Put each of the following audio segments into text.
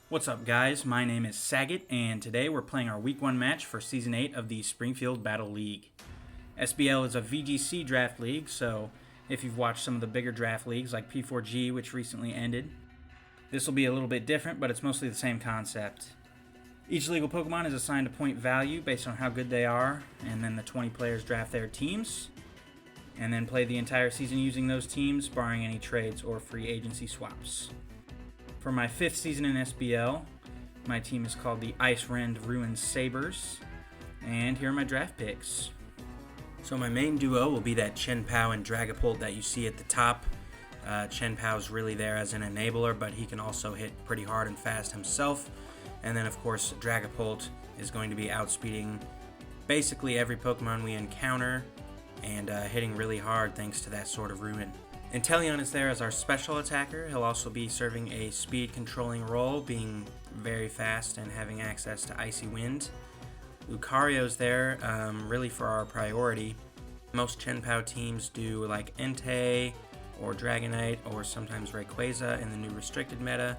What's up, guys? My name is Saget, and today we're playing our Week 1 match for Season 8 of the Springfield Battle League. SBL is a VGC draft league, so if you've watched some of the bigger draft leagues like P4G, which recently ended, this will be a little bit different, but it's mostly the same concept. Each legal Pokemon is assigned a point value based on how good they are, and then the 20 players draft their teams, and then play the entire season using those teams, barring any trades or free agency swaps. For my 5th season in SBL, my team is called the Ice Rend Ruined Sabres, and here are my draft picks. So my main duo will be that Chien-Pao and Dragapult that you see at the top. Chien-Pao's really there as an enabler, but he can also hit pretty hard and fast himself. And then of course Dragapult is going to be outspeeding basically every Pokemon we encounter and hitting really hard thanks to that Sword of Ruin. Inteleon is there as our special attacker. He'll also be serving a speed controlling role, being very fast and having access to Icy Wind. Lucario's there really for our priority. Most Chien-Pao teams do like Entei or Dragonite or sometimes Rayquaza in the new restricted meta.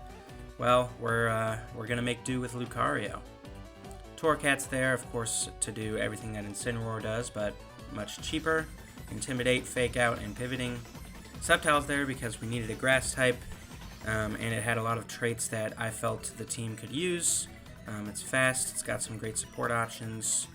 Well, we're gonna make do with Lucario. Torracat's there, of course, to do everything that Incineroar does, but much cheaper. Intimidate, Fake Out, and Pivoting. Sceptile's there because we needed a grass type, and it had a lot of traits that I felt the team could use. It's fast, it's got some great support options.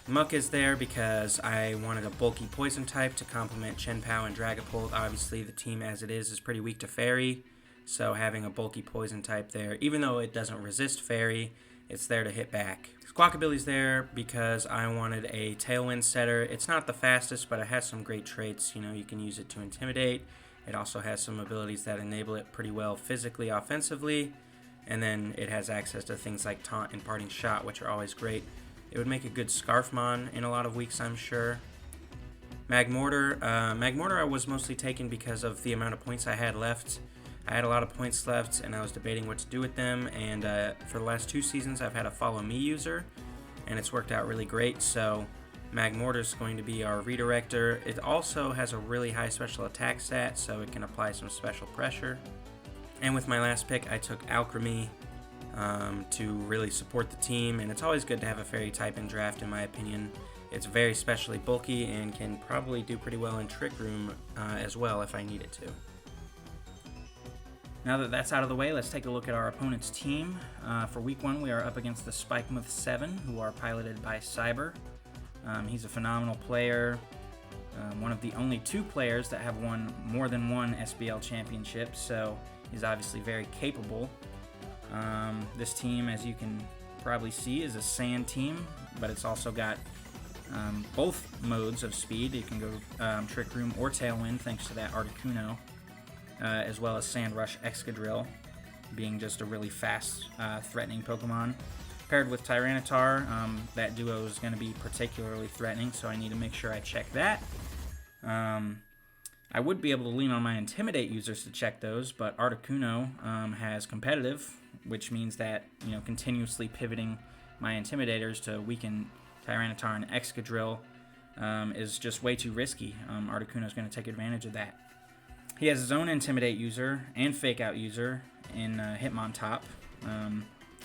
Muck is there because I wanted a bulky poison type to complement Chien-Pao and Dragapult. Obviously the team as it is pretty weak to Fairy, so having a bulky poison type there, even though it doesn't resist Fairy, it's there to hit back. Squawkabilly's there because I wanted a Tailwind setter. It's not the fastest, but it has some great traits. You know, you can use it to intimidate. It also has some abilities that enable it pretty well physically, offensively. And then it has access to things like Taunt and Parting Shot, which are always great. It would make a good Scarfmon in a lot of weeks, I'm sure. Magmortar. Magmortar I was mostly taken because of the amount of points I had left. I had a lot of points left, and I was debating what to do with them, and for the last 2 seasons I've had a Follow Me user, and it's worked out really great, so Magmortar is going to be our redirector. It also has a really high special attack stat, so it can apply some special pressure. And with my last pick, I took Alchemy to really support the team, and it's always good to have a Fairy type in draft, in my opinion. It's very specially bulky and can probably do pretty well in Trick Room as well if I need it to. Now that that's out of the way, let's take a look at our opponent's team. For Week 1, we are up against the Spikemuth Seven, who are piloted by Cyber. He's a phenomenal player, one of the only 2 players that have won more than one SBL championship, so he's obviously very capable. This team, as you can probably see, is a Sand team, but it's also got both modes of speed. You can go Trick Room or Tailwind thanks to that Articuno. As well as Sand Rush Excadrill, being just a really fast, threatening Pokemon. Paired with Tyranitar, that duo is going to be particularly threatening, so I need to make sure I check that. I would be able to lean on my Intimidate users to check those, but Articuno has Competitive, which means that, you know, continuously pivoting my Intimidators to weaken Tyranitar and Excadrill is just way too risky. Articuno is going to take advantage of that. He has his own Intimidate user and Fake Out user in Hitmontop.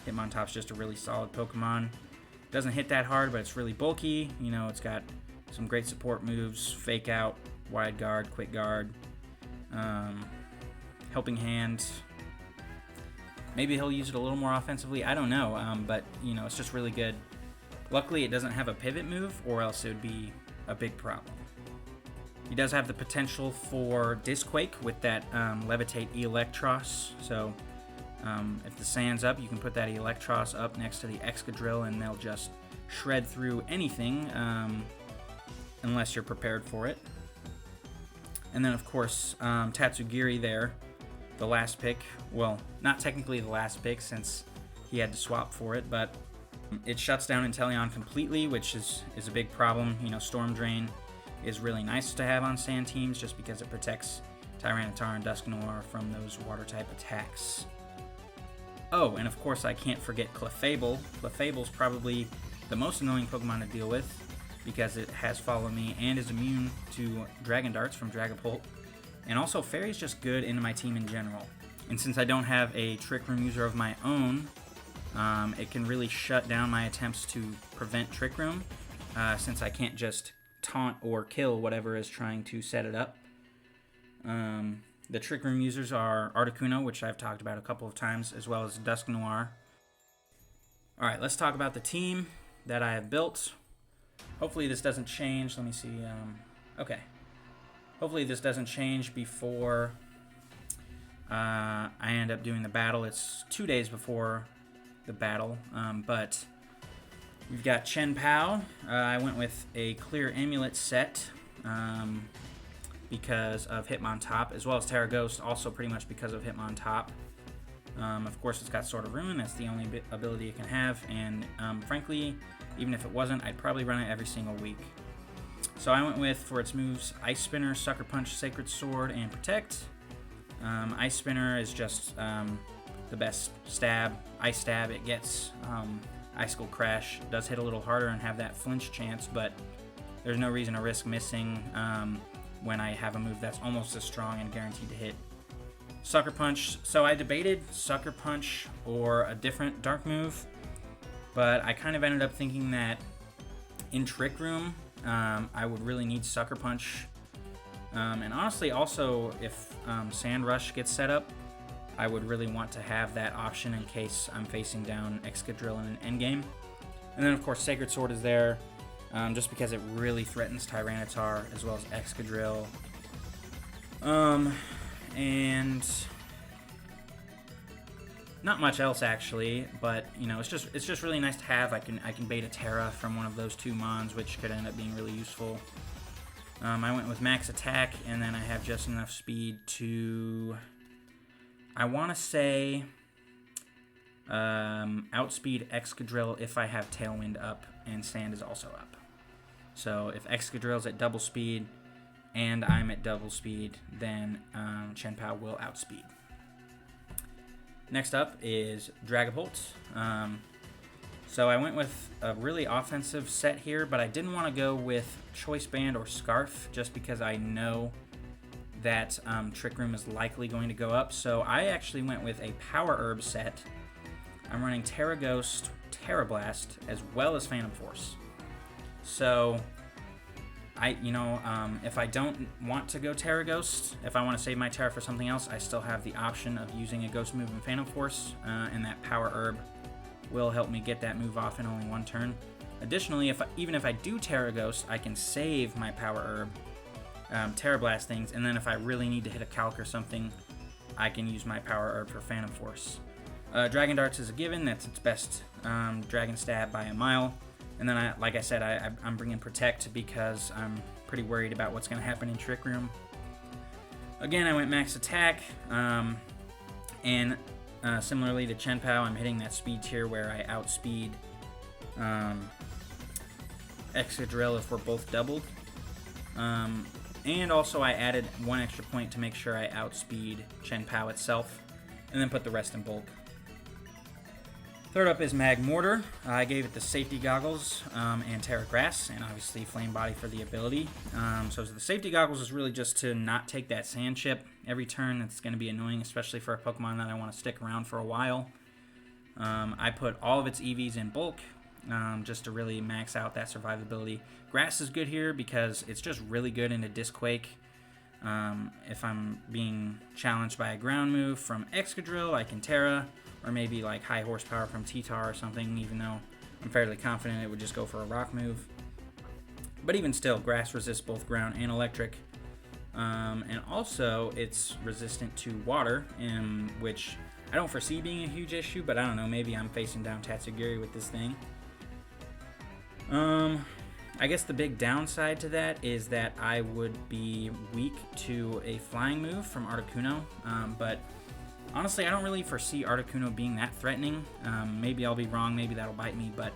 Hitmontop's just a really solid Pokemon. Doesn't hit that hard, but it's really bulky. You know, it's got some great support moves: Fake Out, Wide Guard, Quick Guard, Helping Hand. Maybe he'll use it a little more offensively. I don't know, but you know, it's just really good. Luckily, it doesn't have a pivot move, or else it would be a big problem. He does have the potential for Disquake with that Levitate Electros, so if the Sand's up, you can put that Electros up next to the Excadrill and they'll just shred through anything unless you're prepared for it. And then of course Tatsugiri there, the last pick, well, not technically the last pick since he had to swap for it, but it shuts down Inteleon completely, which is a big problem. You know, Storm Drain is really nice to have on Sand teams just because it protects Tyranitar and Dusknoir from those water-type attacks. Oh, and of course I can't forget Clefable. Clefable's probably the most annoying Pokemon to deal with because it has Follow Me and is immune to Dragon Darts from Dragapult. And also, Fairy's just good into my team in general. And since I don't have a Trick Room user of my own, it can really shut down my attempts to prevent Trick Room, since I can't just taunt or kill whatever is trying to set it up. The Trick Room users are Articuno, which I've talked about a couple of times, as well as Dusknoir. Alright, let's talk about the team that I have built. Hopefully this doesn't change. Let me see. Okay. Hopefully this doesn't change before I end up doing the battle. It's 2 days before the battle, but we've got Chien-Pao. I went with a clear amulet set because of Hitmontop, as well as Terra Ghost, also pretty much because of Hitmontop. Of course, it's got Sword of Ruin. That's the only ability it can have, and frankly, even if it wasn't, I'd probably run it every single week. So I went with, for its moves, Ice Spinner, Sucker Punch, Sacred Sword, and Protect. Ice Spinner is just the best stab. Ice Stab, it gets Icicle Crash. It does hit a little harder and have that flinch chance, but there's no reason to risk missing when I have a move that's almost as strong and guaranteed to hit. Sucker Punch. So I debated Sucker Punch or a different dark move, but I kind of ended up thinking that in Trick Room, I would really need Sucker Punch. And honestly, also, if Sand Rush gets set up, I would really want to have that option in case I'm facing down Excadrill in an endgame. And then, of course, Sacred Sword is there, just because it really threatens Tyranitar as well as Excadrill. And not much else actually, but you know, it's just really nice to have. I can bait a Terra from one of those two Mons, which could end up being really useful. I went with max attack, and then I have just enough speed to, I want to say, outspeed Excadrill if I have Tailwind up and Sand is also up. So if Excadrill's at double speed and I'm at double speed, then Chien-Pao will outspeed. Next up is Dragapult. So I went with a really offensive set here, but I didn't want to go with Choice Band or Scarf just because I know that Trick Room is likely going to go up. So I actually went with a Power Herb set. I'm running Terra Ghost, Terra Blast, as well as Phantom Force. So if I don't want to go Terra Ghost, if I want to save my Terra for something else, I still have the option of using a Ghost move in Phantom Force, and that Power Herb will help me get that move off in only one turn. Additionally, even if I do Terra Ghost, I can save my Power Herb, Terra Blast things, and then if I really need to hit a Calc or something, I can use my Power Herb for Phantom Force. Dragon Darts is a given. That's its best Dragon Stab by a mile. And then, like I said, I'm bringing Protect because I'm pretty worried about what's going to happen in Trick Room. Again, I went max attack, and similarly to Chien-Pao, I'm hitting that speed tier where I outspeed Excadrill if we're both doubled. And also I added 1 extra point to make sure I outspeed Chien-Pao itself, and then put the rest in bulk. Third up is Magmortar. I gave it the Safety Goggles and Terra Grass, and obviously Flame Body for the ability. So the Safety Goggles is really just to not take that Sand Chip every turn. It's going to be annoying, especially for a Pokemon that I want to stick around for a while. I put all of its EVs in bulk just to really max out that survivability. Grass is good here because it's just really good into Disquake. If I'm being challenged by a ground move from Excadrill, I can Terra, or maybe like high horsepower from T-Tar or something, even though I'm fairly confident it would just go for a rock move. But even still, Grass resists both ground and electric. And also, it's resistant to water, which I don't foresee being a huge issue, but I don't know, maybe I'm facing down Tatsugiri with this thing. I guess the big downside to that is that I would be weak to a flying move from Articuno, but honestly, I don't really foresee Articuno being that threatening. Maybe I'll be wrong, maybe that'll bite me, but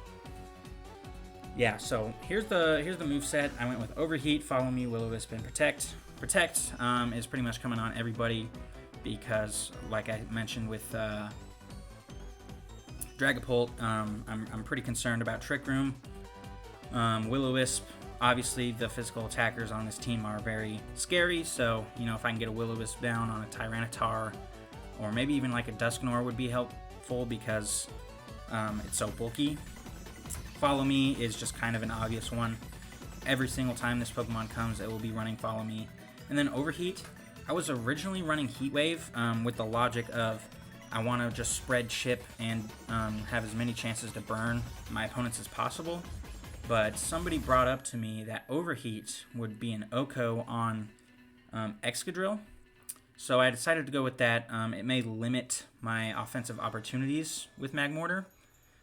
yeah, so here's the moveset. I went with Overheat, Follow Me, Will-O-Wisp, and Protect. Protect is pretty much coming on everybody because, like I mentioned with Dragapult, I'm pretty concerned about Trick Room. Will-O-Wisp, obviously the physical attackers on this team are very scary, so if I can get a Will-O-Wisp down on a Tyranitar or maybe even like a Dusknoir would be helpful because it's so bulky. Follow Me is just kind of an obvious one. Every single time this Pokemon comes, it will be running Follow Me. And then Overheat, I was originally running Heat Wave with the logic of I want to just spread chip and have as many chances to burn my opponents as possible. But somebody brought up to me that Overheat would be an OHKO on Excadrill. So I decided to go with that. It may limit my offensive opportunities with Magmortar,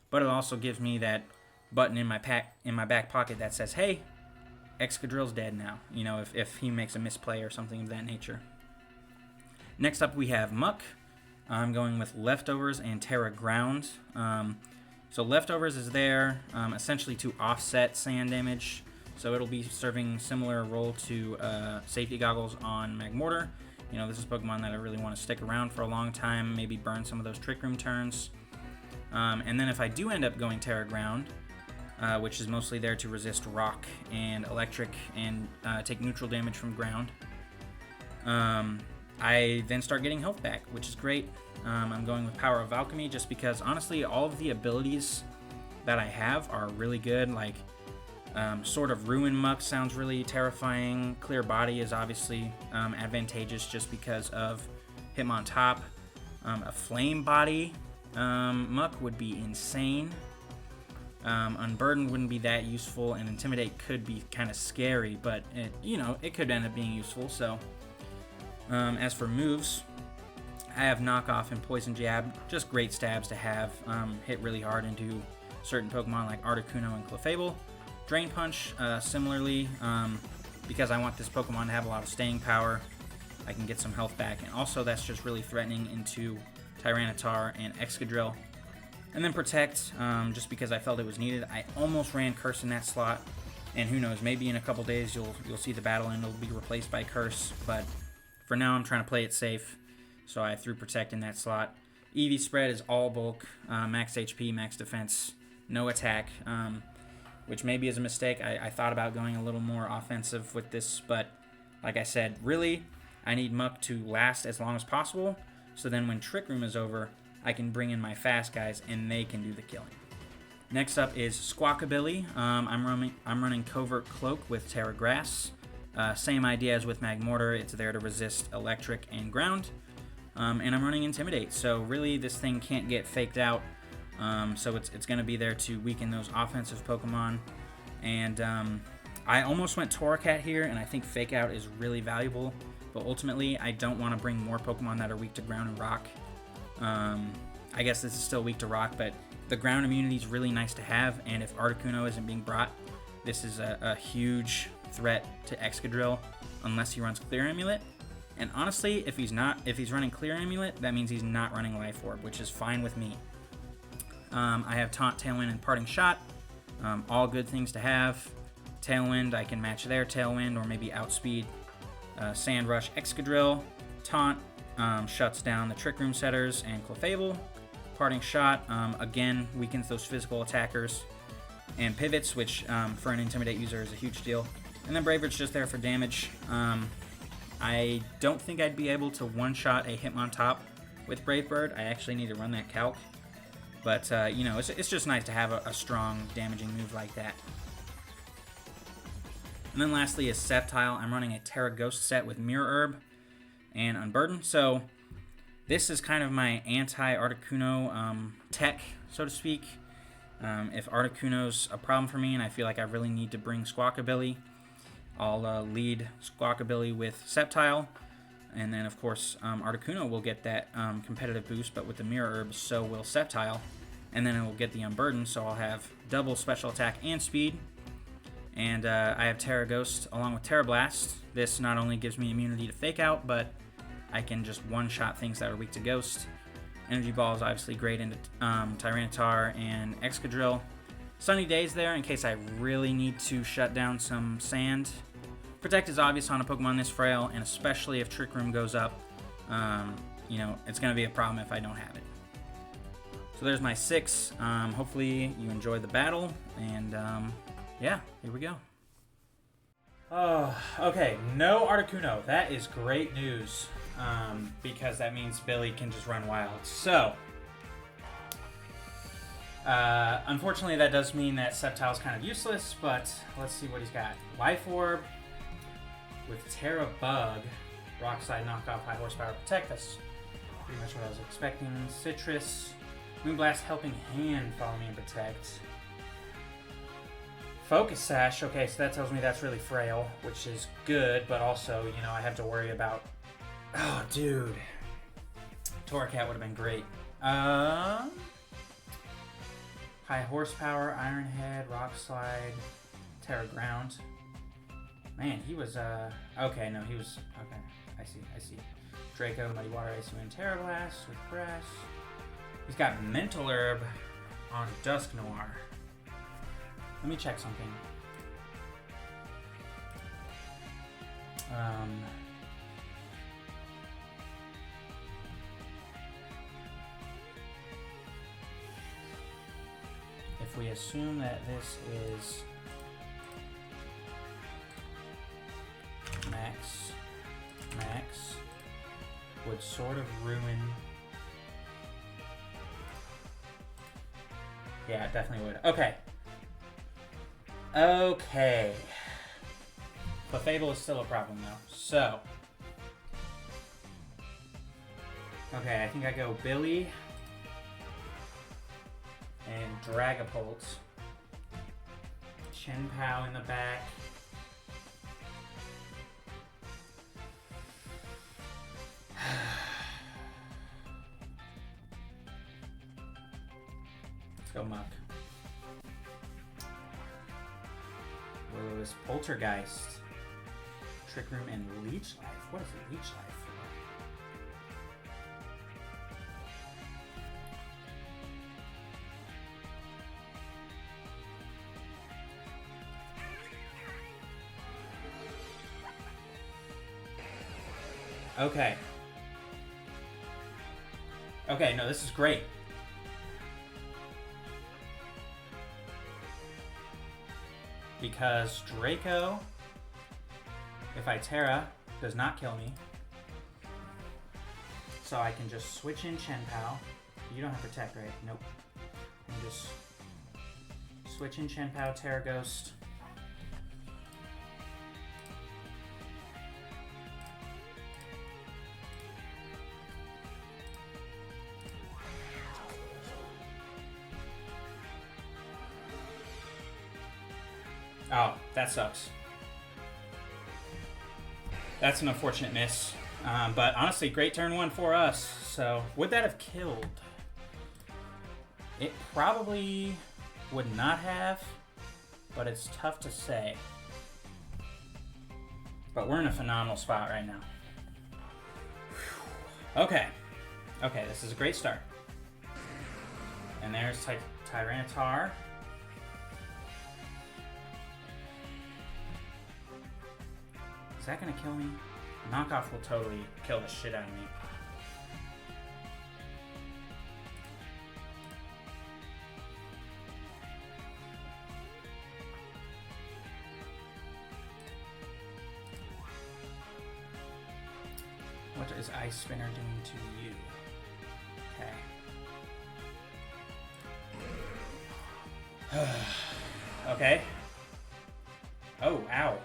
but it also gives me that button in my back pocket that says, hey, Excadrill's dead now, you know, if he makes a misplay or something of that nature. Next up we have Muck. I'm going with Leftovers and Terra Ground. So Leftovers is there essentially to offset sand damage, so it'll be serving similar role to Safety Goggles on Magmortar. You know, this is a Pokemon that I really want to stick around for a long time, maybe burn some of those Trick Room turns. And then if I do end up going Terra Ground, which is mostly there to resist rock and electric and take neutral damage from ground, I then start getting health back, which is great. I'm going with Power of Alchemy just because, honestly, all of the abilities that I have are really good. Like, Sword of Ruin Muck sounds really terrifying. Clear Body is obviously advantageous just because of Hitmontop. A Flame Body Muck would be insane. Unburden wouldn't be that useful, and Intimidate could be kind of scary, but it could end up being useful. So, as for moves, I have Knockoff and Poison Jab, just great stabs to have, hit really hard into certain Pokemon like Articuno and Clefable. Drain Punch, similarly, because I want this Pokemon to have a lot of staying power, I can get some health back, and also that's just really threatening into Tyranitar and Excadrill. And then Protect, just because I felt it was needed. I almost ran Curse in that slot, and who knows, maybe in a couple days you'll see the battle and it'll be replaced by Curse, but for now I'm trying to play it safe, so I threw Protect in that slot. EV Spread is all bulk, max HP, max defense, no attack, which maybe is a mistake. I thought about going a little more offensive with this, but like I said, really, I need Muck to last as long as possible, so then when Trick Room is over, I can bring in my fast guys and they can do the killing. Next up is Squawkabilly. I'm running Covert Cloak with Terra Grass. Same idea as with Magmortar, it's there to resist electric and ground. And I'm running Intimidate, so really this thing can't get faked out. So it's going to be there to weaken those offensive Pokemon. And I almost went Torracat here, and I think Fake Out is really valuable. But ultimately, I don't want to bring more Pokemon that are weak to ground and rock. I guess this is still weak to rock, but the ground immunity is really nice to have, and if Articuno isn't being brought, this is a huge threat to Excadrill unless he runs Clear Amulet. And honestly, if he's running Clear Amulet, that means he's not running Life Orb, which is fine with me. I have Taunt, Tailwind, and Parting Shot, all good things to have. Tailwind, I can match their Tailwind or maybe outspeed Sand Rush Excadrill. Taunt shuts down the Trick Room setters and Clefable. Parting Shot, again, weakens those physical attackers. And Pivots, which for an Intimidate user is a huge deal. And then Braveheart's just there for damage. I don't think I'd be able to one-shot a Hitmontop with Brave Bird. I actually need to run that calc. But, it's just nice to have a strong, damaging move like that. And then lastly is Sceptile. I'm running a Terra Ghost set with Mirror Herb and Unburden. So this is kind of my anti-Articuno tech, so to speak. If Articuno's a problem for me and I feel like I really need to bring Squawkabilly, I'll lead Squawkabilly with Sceptile. And then, of course, Articuno will get that competitive boost, but with the Mirror Herb, so will Sceptile. And then it will get the Unburden, so I'll have double special attack and speed. And I have Terra Ghost along with Terra Blast. This not only gives me immunity to Fake Out, but I can just one-shot things that are weak to Ghost. Energy Ball is obviously great into Tyranitar and Excadrill. Sunny Days there in case I really need to shut down some sand. Protect is obvious on a Pokemon this frail, and especially if Trick Room goes up, it's going to be a problem if I don't have it. So there's my 6. Hopefully you enjoyed the battle, and yeah, here we go. Oh, okay, no Articuno. That is great news. because that means Billy can just run wild. So, unfortunately, that does mean that Sceptile's kind of useless, but let's see what he's got. Life Orb with Terra Bug, Rock Slide, Knockoff, High Horsepower, Protect. That's pretty much what I was expecting. Citrus, Moonblast, Helping Hand, Follow Me and Protect. Focus Sash, okay, so that tells me that's really frail, which is good, but also, you know, I have to worry about... Oh, dude. Torracat would have been great. High Horsepower, Iron Head, Rock Slide, Terra Ground. Man, he was, okay, no, he was... Okay, I see. Draco, Muddy Water, Ice Wind, Terra Blast with Grass. He's got Mental Herb on Dusk Noir. Let me check something. If we assume that this is max, would sort of ruin... Yeah, it definitely would. Okay. Okay. Clefable is still a problem, though. So. Okay, I think I go Billy and Dragapult. Chien-Pao in the back. Let's go Muck. Willow's Poltergeist, Trick Room, and Leech Life. What is Leech Life for? Okay. Okay, no, this is great. Because Draco, if I Terra, does not kill me. So I can just switch in Chien-Pao. You don't have Protect, right? Nope. And just switch in Chien-Pao, Terra Ghost. Oh, that sucks. That's an unfortunate miss. But honestly, great turn one for us. So, would that have killed? It probably would not have, but it's tough to say. But we're in a phenomenal spot right now. Okay. Okay, this is a great start. And there's Tyranitar. Is that gonna kill me? Knockoff will totally kill the shit out of me. What is Ice Spinner doing to you? Okay. Okay. Oh, ow.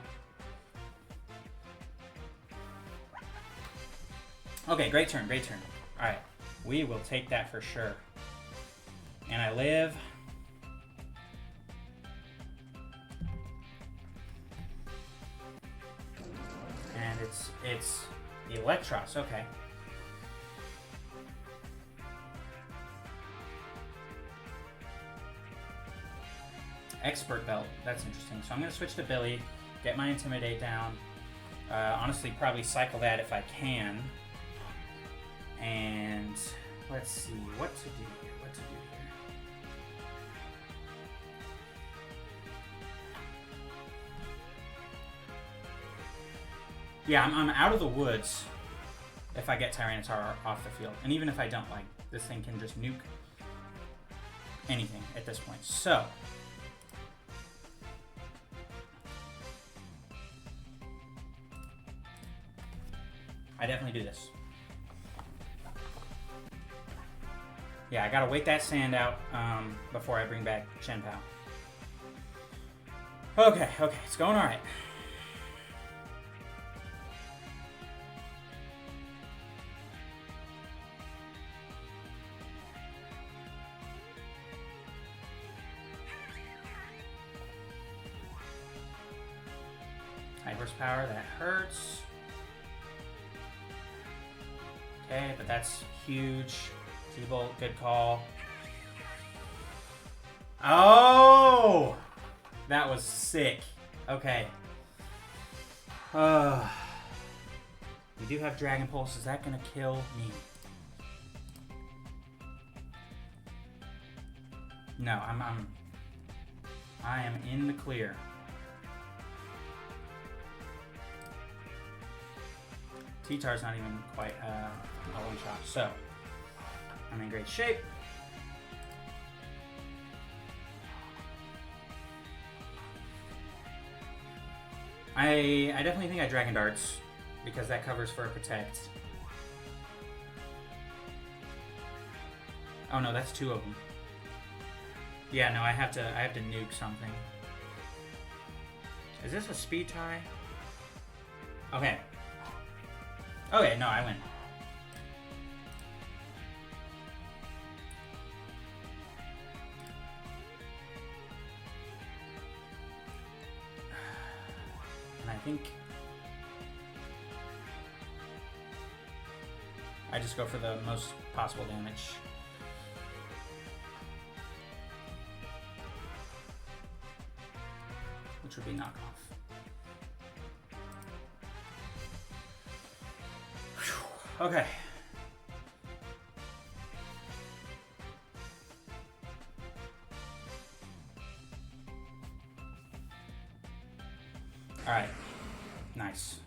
Okay, great turn, great turn. Alright, we will take that for sure. And I live. And it's Electros, okay. Expert Belt, that's interesting. So I'm going to switch to Billy, get my Intimidate down. Honestly, probably cycle that if I can. And let's see what to do here. Yeah, I'm out of the woods if I get Tyranitar off the field. And even if I don't, like, this thing can just nuke anything at this point. So I definitely do this. Yeah, I gotta wait that sand out before I bring back Chien-Pao. Okay, it's going alright. High horsepower, that hurts. Okay, but that's huge. T-Bolt, good call. Oh! That was sick. Okay. We do have Dragon Pulse. Is that gonna kill me? No, I am in the clear. T-Tar's not even quite a one shot, so I'm in great shape. I definitely think I Dragon Darts because that covers for a Protect. Oh no, that's two of them. Yeah, no, I have to nuke something. Is this a speed tie? Okay. Okay, no, I win. And I think I just go for the most possible damage. Which would be knockoff. Okay. All right. Nice.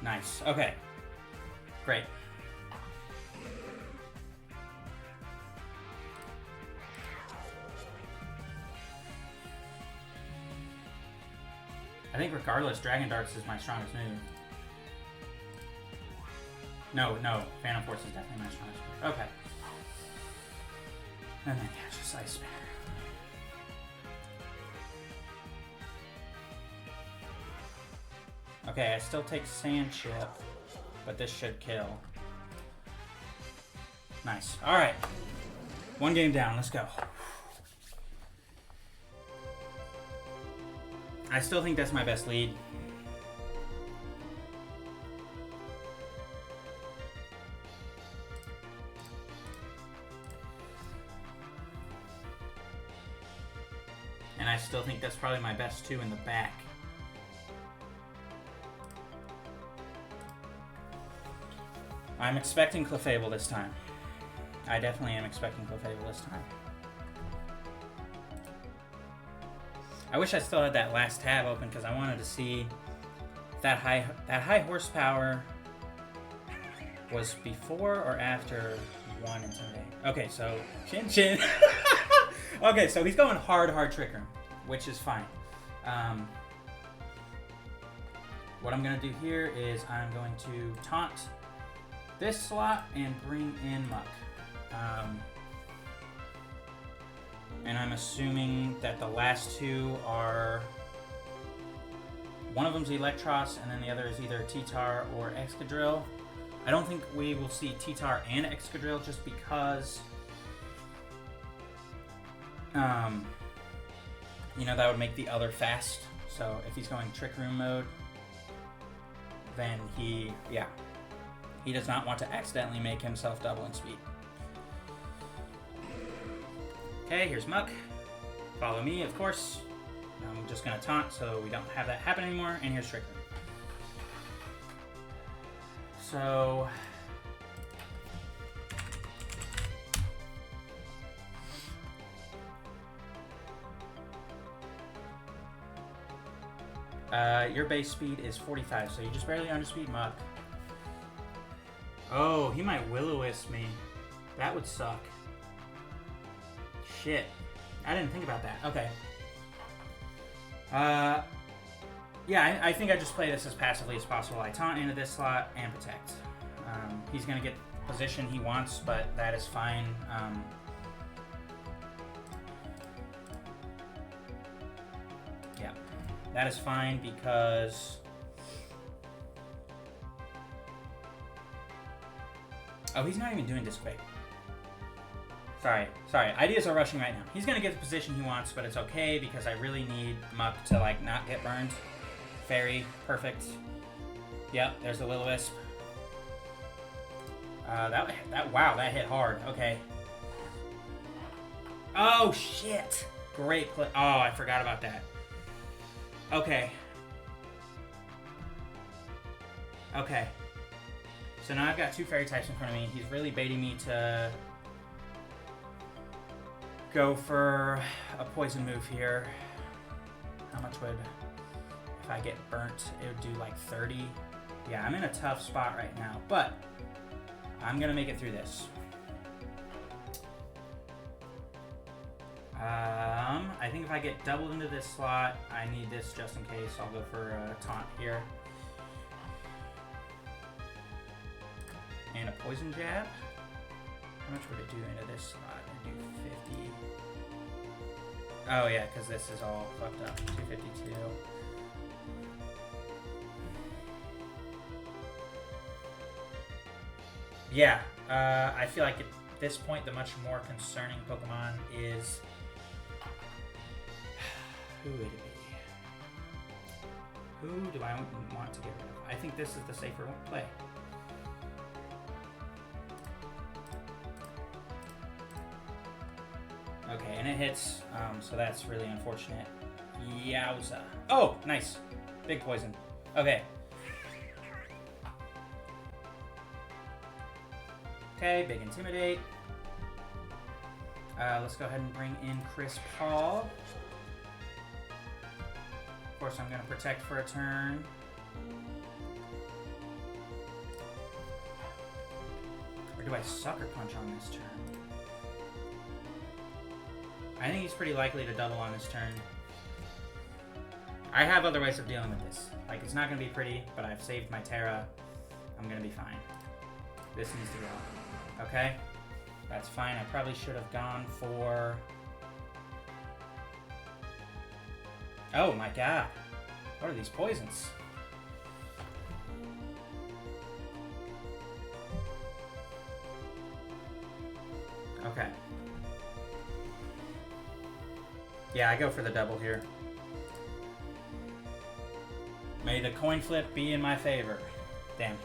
Nice. Okay. Great. I think regardless, Dragon Darts is my strongest move. No, Phantom Force is definitely my strongest move. Okay. And then yeah, just Ice Spinner. Okay, I still take Sand Chip, but this should kill. Nice. Alright. One game down, let's go. I still think that's my best lead. And I still think that's probably my best two in the back. I'm expecting Clefable this time. I definitely am expecting Clefable this time. I wish I still had that last tab open because I wanted to see if that high horsepower was before or after one Intimidate. Okay, so Chin. Okay, so he's going hard Trick Room, which is fine. What I'm gonna do here is I'm going to taunt this slot and bring in Muck. And I'm assuming that the last two are... One of them's Electros, and then the other is either T-Tar or Excadrill. I don't think we will see T-Tar and Excadrill just because... you know, that would make the other fast. So if he's going Trick Room mode, then he does not want to accidentally make himself double in speed. Okay, here's Muck. Follow me, of course. I'm just gonna taunt so we don't have that happen anymore. And here's Trick Room. So... your base speed is 45, so you just barely underspeed Muck. Oh, he might Will-O-Wisp me. That would suck. Shit. I didn't think about that. Okay. Yeah, I think I just play this as passively as possible. I taunt into this slot and protect. He's going to get position he wants, but that is fine. Yeah, that is fine because... Oh, he's not even doing this quick. Sorry. Ideas are rushing right now. He's going to get the position he wants, but it's okay because I really need Muck to, like, not get burned. Fairy, perfect. Yep, there's the Will-O-Wisp. Wow, that hit hard. Okay. Oh, shit. Great play. Oh, I forgot about that. Okay. Okay. So now I've got 2 fairy types in front of me. He's really baiting me to go for a poison move here. How much would, if I get burnt, it would do like 30. Yeah, I'm in a tough spot right now, but I'm gonna make it through this. I think if I get doubled into this slot, I need this just in case. I'll go for a taunt here. And a poison jab. How much would it do into this slot? It'd do 50. Oh yeah, because this is all fucked up. 252. Yeah, I feel like at this point the much more concerning Pokemon is... Who would it be? Who do I want to get rid of? I think this is the safer play. Okay, and it hits, so that's really unfortunate. Yowza. Oh, nice. Big poison. Okay. Okay, big Intimidate. Let's go ahead and bring in Chien-Pao. Of course, I'm going to protect for a turn. Or do I Sucker Punch on this turn? I think he's pretty likely to double on this turn. I have other ways of dealing with this. Like, it's not going to be pretty, but I've saved my Terra. I'm going to be fine. This needs to go. Okay? That's fine. I probably should have gone for... Oh my god. What are these poisons? Okay. Yeah, I go for the double here. May the coin flip be in my favor. Damn.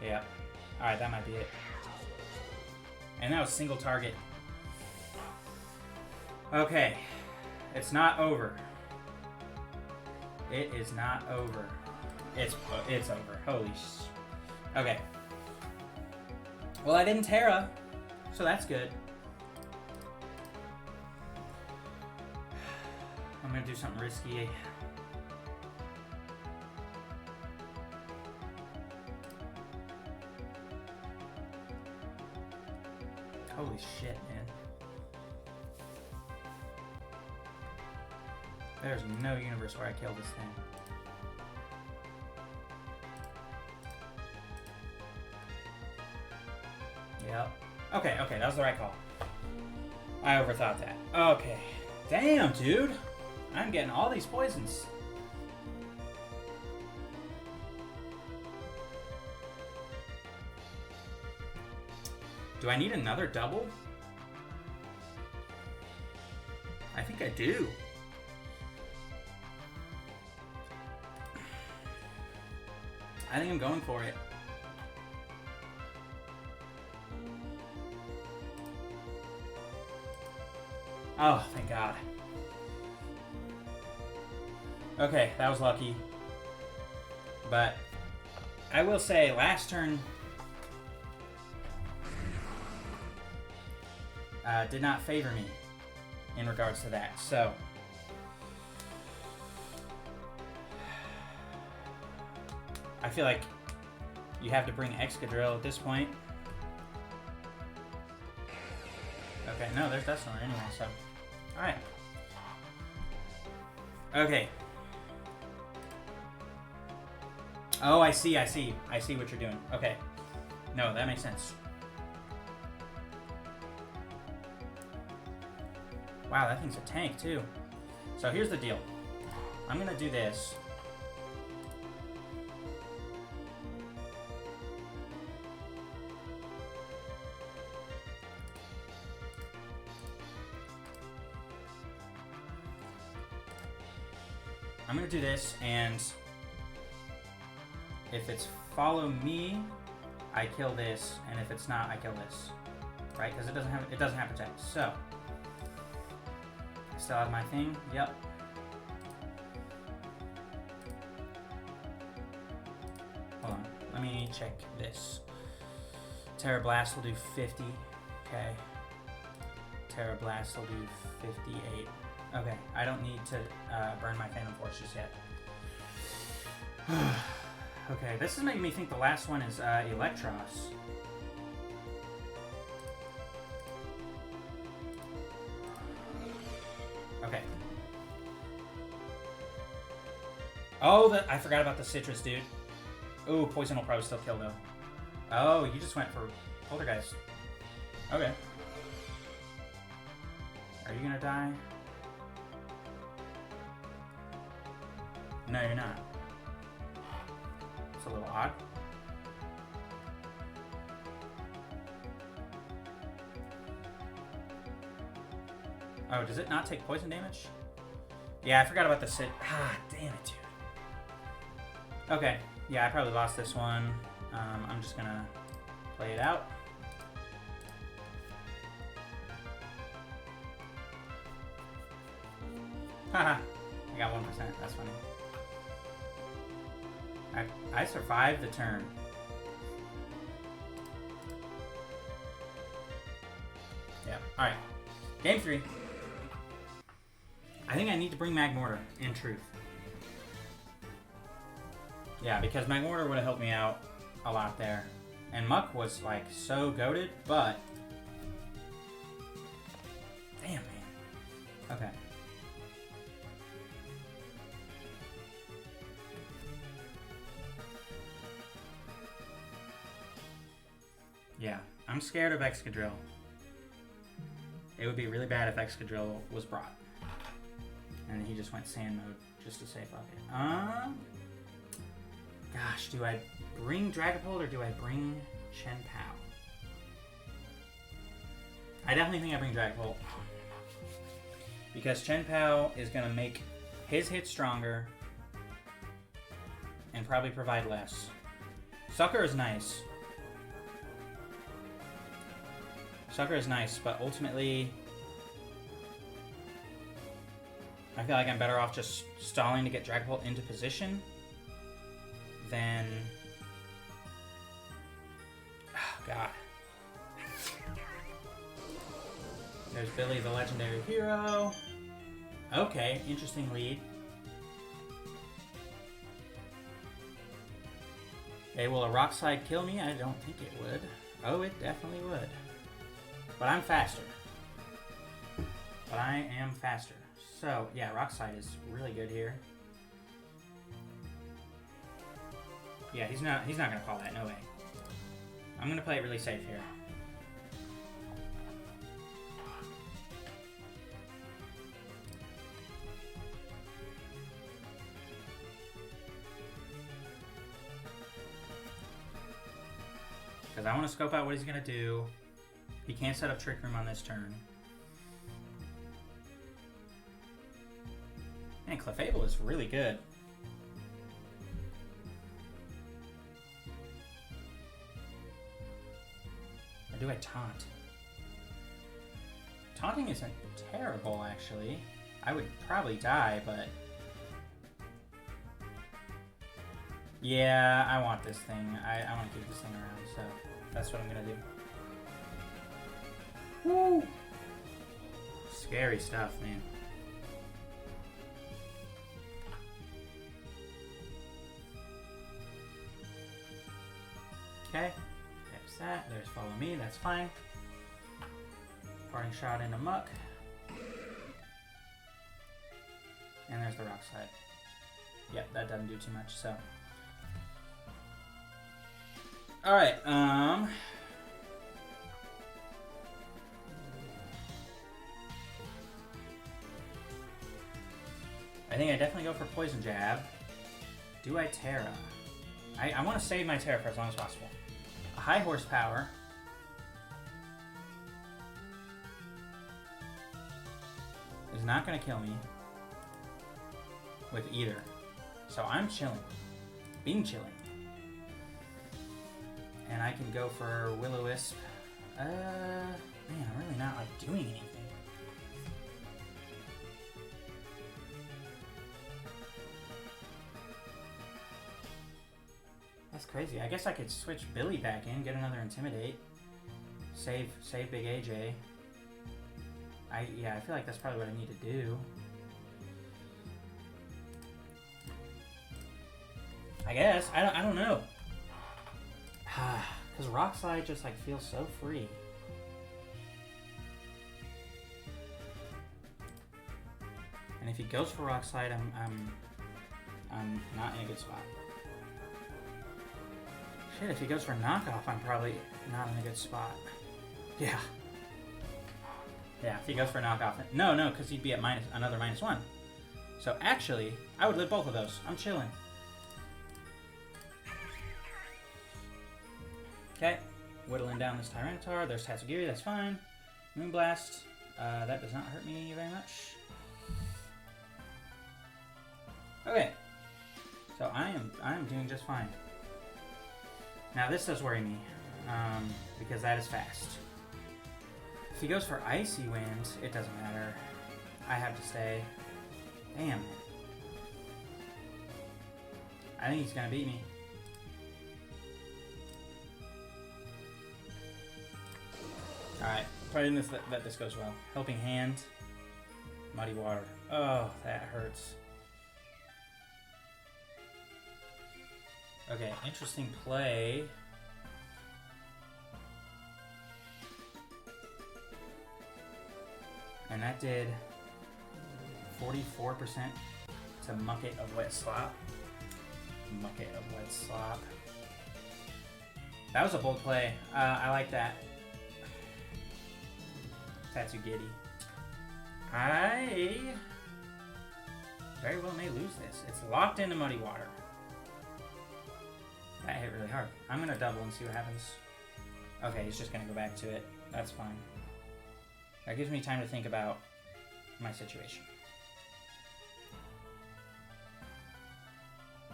Yeah. Alright, that might be it. And that was single target. Okay. It's not over. It is not over. It's over. Holy sh... Okay. Well, I didn't Terra, so that's good. I'm gonna do something risky. Holy shit, man. There's no universe where I kill this thing. Yep. Okay, that was the right call. I overthought that. Okay. Damn, dude. I'm getting all these poisons. Do I need another double? I think I do. I think I'm going for it. Oh, thank God. Okay, that was lucky. But I will say, last turn did not favor me in regards to that. So I feel like you have to bring Excadrill at this point. Okay, no, there's Dusknoir anyway, so... Alright. Oh, I see. I see what you're doing. Okay. No, that makes sense. Wow, that thing's a tank, too. So here's the deal. I'm going to do this. I'm going to do this, and if it's follow me, I kill this, and if it's not, I kill this. Right? Because it doesn't have protect. So I still have my thing. Yep. Hold on. Let me check this. Terra Blast will do 50. Okay. Terra Blast will do 58. Okay, I don't need to burn my Phantom Force just yet. Okay, this is making me think the last one is Electros. Okay. Oh, I forgot about the Citrus, dude. Ooh, Poison will probably still kill, though. Oh, you just went for Poltergeist. Okay. Are you gonna die? No, you're not. It's a little odd. Oh, does it not take poison damage? Yeah, I forgot about the sit. Ah, damn it, dude. Okay, yeah, I probably lost this one. I'm just gonna play it out. Haha, I got 1%. That's funny. I survived the turn. Yeah. Alright. Game 3. I think I need to bring Magmortar, in truth. Yeah, because Magmortar would have helped me out a lot there. And Muck was, like, so goated, but... Damn, man. Okay. Yeah, I'm scared of Excadrill. It would be really bad if Excadrill was brought. And he just went sand mode just to say fuck it. Gosh, do I bring Dragapult or do I bring Chien-Pao? I definitely think I bring Dragapult. Because Chien-Pao is going to make his hit stronger and probably provide less. Sucker is nice. Sucker is nice, but ultimately I feel like I'm better off just stalling to get Dragapult into position than... Oh, God. There's Billy, the legendary hero. Okay, interesting lead. Okay, will a Rock Slide kill me? I don't think it would. Oh, it definitely would. But I'm faster. But I am faster. So, yeah, Rock Slide is really good here. Yeah, he's not gonna call that, no way. I'm gonna play it really safe here. Because I want to scope out what he's gonna do. He can't set up Trick Room on this turn. Man, Clefable is really good. Or do I taunt? Taunting isn't terrible, actually. I would probably die, but... Yeah, I want this thing. I want to keep this thing around, so that's what I'm gonna do. Woo! Scary stuff, man. Okay, there's that. There's Follow Me, that's fine. Parting Shot into Muck. And there's the Rock Slide. Yep, that doesn't do too much, so. Alright, I think I definitely go for Poison Jab. Do I Terra? I want to save my Terra for as long as possible. A high horsepower. Is not going to kill me with either. So I'm chilling. Being chilling. And I can go for Will-O-Wisp. Man, I'm really not like doing anything. That's crazy. I guess I could switch Billy back in, get another Intimidate. Save Big AJ. Yeah, I feel like that's probably what I need to do. I guess. I don't know. Because Rock Slide just like feels so free. And if he goes for Rock Slide, I'm not in a good spot. Shit, if he goes for knockoff, I'm probably not in a good spot. Yeah. Yeah, if he goes for knockoff. No, because he'd be at another -1. So actually, I would live both of those. I'm chilling. Okay. Whittling down this Tyranitar. There's Tatsugiri, that's fine. Moonblast. That does not hurt me very much. Okay. So I am doing just fine. Now this does worry me, because that is fast. If he goes for Icy Wind, it doesn't matter. I have to stay. Damn. I think he's gonna beat me. Alright, probably didn't let this goes well. Helping Hand. Muddy Water. Oh, that hurts. Okay, interesting play. And that did 44% to Mucket of Wet Slop. Mucket of Wet Slop. That was a bold play. I like that. Tatsugiri. I very well may lose this. It's locked into Muddy Water. That hit really hard. I'm going to double and see what happens. Okay, he's just going to go back to it. That's fine. That gives me time to think about my situation.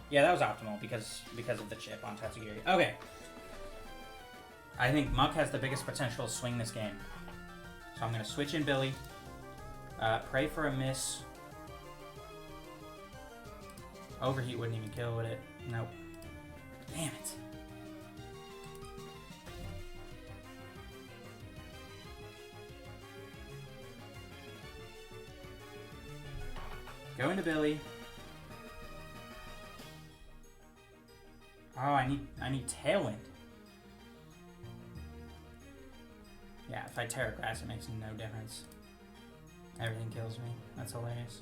Yeah, that was optimal because of the chip on Tatsugiri. Okay. I think Muck has the biggest potential to swing this game. So I'm going to switch in Billy. Pray for a miss. Overheat wouldn't even kill, would it? Nope. Damn it. Go into Billy. Oh, I need Tailwind. Yeah, if I Terra Grass, it makes no difference. Everything kills me. That's hilarious.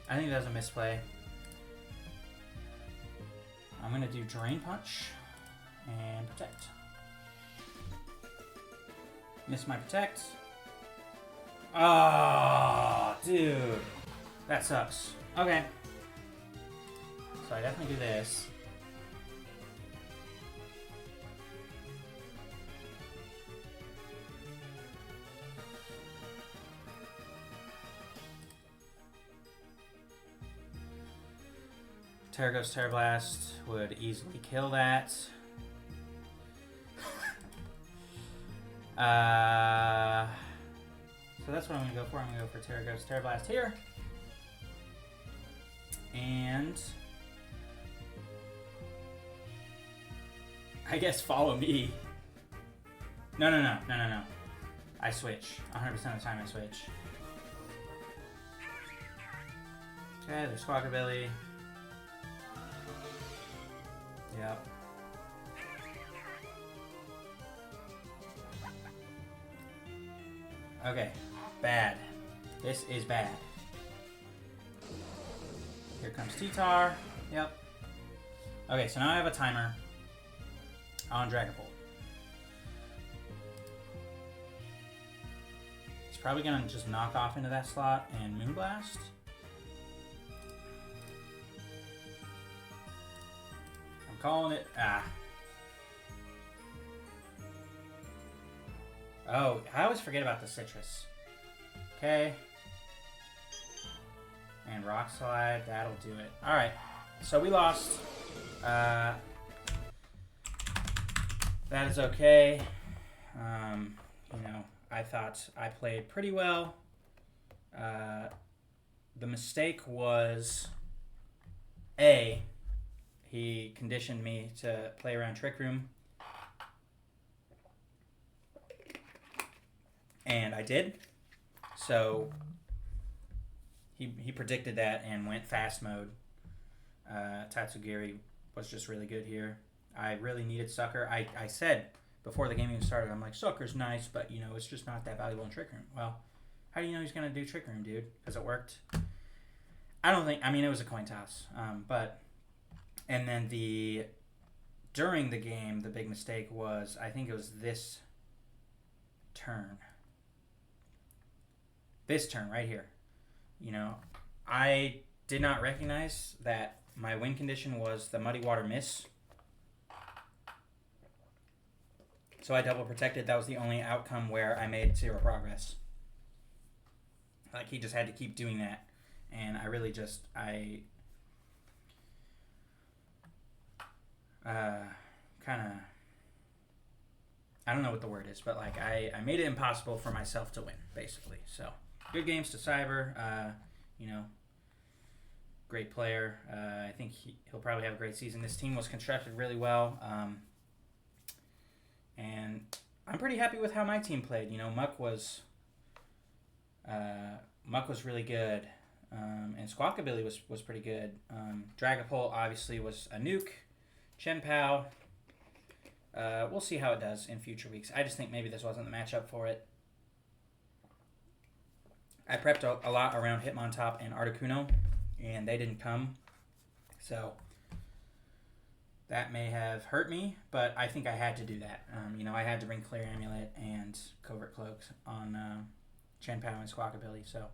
I think that's a misplay. I'm gonna do Drain Punch and Protect. Miss my Protect. Oh, dude. That sucks. Okay. So I definitely do this. Terraghost Terra Blast would easily kill that. So that's what I'm going to go for. I'm going to go for Terraghost Terra Blast here. And I guess follow me. No. I switch. 100% of the time I switch. Okay, there's Squawkabilly. Yep. Okay, bad. This is bad. Here comes T-Tar. Yep. Okay, so now I have a timer on Dragapult. He's probably going to just knock off into that slot and Moonblast. I'm calling it. Oh, I always forget about the Citrus. Okay. And Rock Slide, that'll do it. Alright, so we lost. That is okay. You know, I thought I played pretty well. The mistake was, he conditioned me to play around Trick Room. And I did. So he predicted that and went fast mode. Tatsugiri was just really good here. I really needed Sucker. I said before the game even started, I'm like, Sucker's nice, but, you know, it's just not that valuable in Trick Room. Well, how do you know he's going to do Trick Room, dude? Because it worked. I mean, it was a coin toss. And then during the game, the big mistake was, I think it was this turn. This turn right here. You know, I did not recognize that my win condition was the Muddy Water Miss. So I double protected. That was the only outcome where I made 0 progress. Like, he just had to keep doing that. And I really just, I don't know what the word is, but, like, I made it impossible for myself to win, basically. So, good games to Cyber. You know, great player. I think he'll probably have a great season. This team was constructed really well. And I'm pretty happy with how my team played. You know, Muck was really good. And Squawkabilly was pretty good. Dragapult obviously was a nuke. Chien-Pao. We'll see how it does in future weeks. I just think maybe this wasn't the matchup for it. I prepped a lot around Hitmontop and Articuno, and they didn't come. So that may have hurt me, but I think I had to do that. You know, I had to bring Clear Amulet and Covert Cloaks on Chien-Pao and Squawkabilly, so